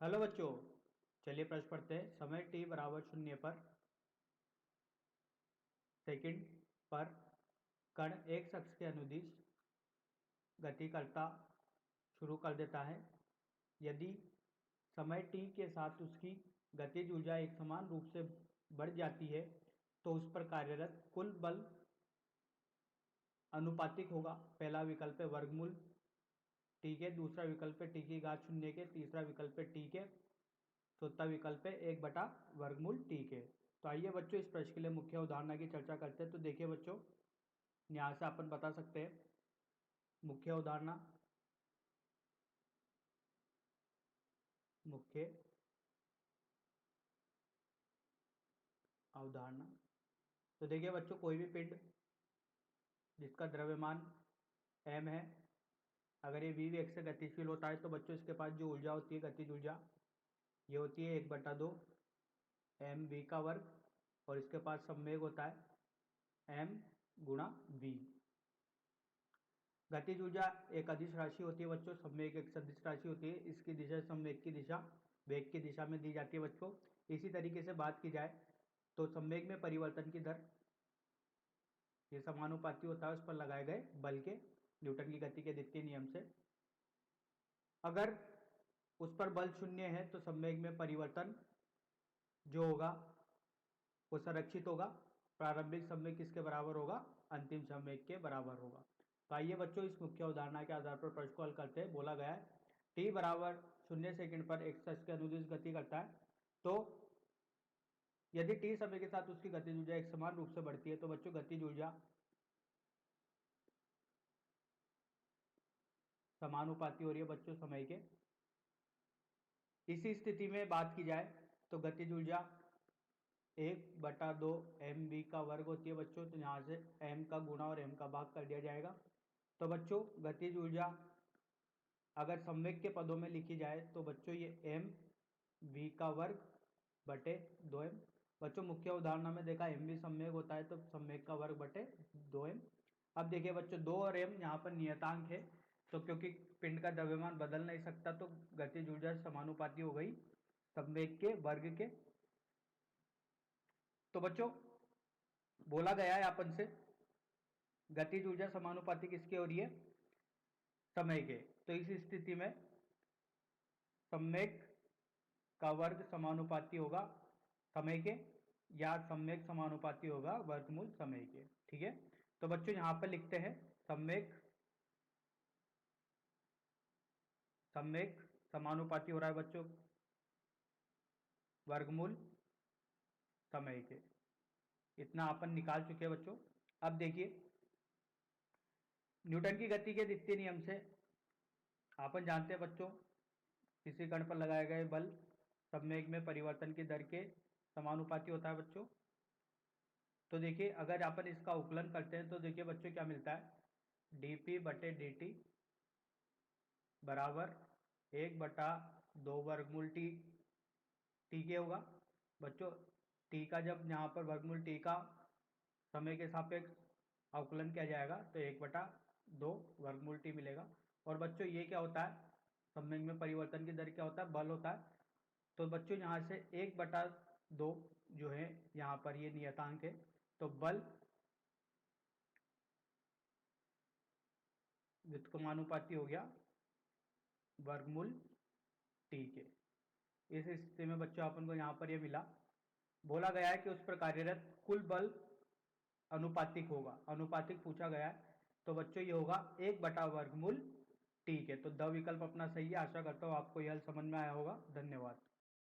Hello बच्चों, चलिए प्रश्न पढ़ते हैं। समय t बराबर 0 पर सेकंड पर कण एक शख्स के अनुदिश गति करता शुरू कर देता है। यदि समय t के साथ उसकी गतिज ऊर्जा एक समान रूप से बढ़ जाती है तो उस पर कार्यरत कुल बल अनुपातिक होगा। पहला विकल्प है वर्गमूल t के, दूसरा विकल्प है t की घात 0 के, तीसरा विकल्प है t के, चौथा विकल्प है 1/वर्गमूल टी के। तो आइए बच्चों इस प्रश्न के लिए मुख्य उदाहरण की चर्चा करते हैं। तो देखिए बच्चों, यहाँ से अपन बता सकते हैं मुख्य उदाहरण। मुख्य अवधारणा। तो देखिए बच्चों, कोई भी पिंड जिसका द्रव्यमान m है, अगर ये v वेग से गतिशील होता है तो बच्चों इसके पास जो ऊर्जा होती है, गतिज ऊर्जा, ये होती है 1/2 mv का वर्ग, और इसके पास संवेग होता है m गुणा v। गतिज ऊर्जा एक अदिश राशि होती है बच्चों, संवेग एक सदिश राशि होती है। इसकी दिशा संवेग की दिशा वेग की दिशा में दी जाती है बच्चों। इसी तरीके से बात की जाए तो संवेग में परिवर्तन की दर ये समानुपाती होता है उस पर लगाए गए बल के, न्यूटन की गति के द्वितीय नियम से। अगर उस पर बल 0 है तो संवेग में परिवर्तन जो होगा वो संरक्षित होगा। प्रारंभिक संवेग किसके बराबर होगा? अंतिम संवेग के बराबर होगा। तो आइए बच्चों इस मुख्य उदाहरण के आधार पर प्रश्न को हल करते हैं। बोला गया है t बराबर 0 सेकंड पर एक शख्स के अनुदिश गति करता है। तो यदि t समय के साथ उसकी गतिज ऊर्जा एक समान रूप से बढ़ती है तो बच्चों गतिज ऊर्जा समानुपाती हो रही है बच्चों समय के। इसी स्थिति में बात की जाए तो गतिज ऊर्जा 1/2 mv का वर्ग होती है बच्चों। तो यहाँ से m का गुणा और m का भाग कर दिया जाएगा। तो बच्चों गतिज ऊर्जा अगर संवेग के पदों में लिखी जाए तो बच्चों ये m v का वर्ग बटे 2m। बच्चों मुख्य उदाहरण में देखा mv संवेग होता है तो संवेग का वर्ग बटे 2m। अब देखिए बच्चों 2 और m यहाँ पर नियतांक है, तो क्योंकि पिंड का द्रव्यमान बदल नहीं सकता तो गतिज ऊर्जा समानुपाती हो गई संवेग के वर्ग के। तो बच्चों बोला गया है अपन से गतिज ऊर्जा समानुपाती किसके हो रही है? समय के। तो इस स्थिति में संवेग का वर्ग समानुपाती होगा समय के, या संवेग समानुपाती होगा वर्गमूल समय के। ठीक है, तो बच्चों यहां पर लिखते हैं संवेग संवेग समानुपाती हो रहा है बच्चों वर्गमूल समय के। इतना अपन निकाल चुके हैं बच्चों। अब देखिए न्यूटन की गति के द्वितीय नियम से अपन जानते हैं बच्चों किसी कण पर लगाए गए बल संवेग में परिवर्तन की दर के समानुपाती होता है बच्चों। तो देखिए अगर अपन इसका उकलन करते हैं तो देखिए बच्चों क्या मिलता है, dp बटे dt बराबर 1/2 वर्गमूल टी के होगा बच्चों। टी का जब यहाँ पर वर्गमूल टी का समय के सापेक्ष अवकलन किया जाएगा तो 1/2 वर्गमूल टी मिलेगा। और बच्चों ये क्या होता है, संवेग में परिवर्तन की दर क्या होता है? बल होता है। तो बच्चों यहाँ से 1/2 जो है यहाँ पर ये नियतांक है, तो बल व्युत्क्रमानुपाती हो गया वर्गमूल टी के। इस स्थिति में बच्चों अपन को यहाँ पर ये मिला। बोला गया है कि उस पर कार्यरत कुल बल अनुपातिक होगा, अनुपातिक पूछा गया है। तो बच्चों ये होगा 1/वर्गमूल टी के। तो द विकल्प अपना सही है। आशा करता हूँ आपको यह समझ में आया होगा। धन्यवाद।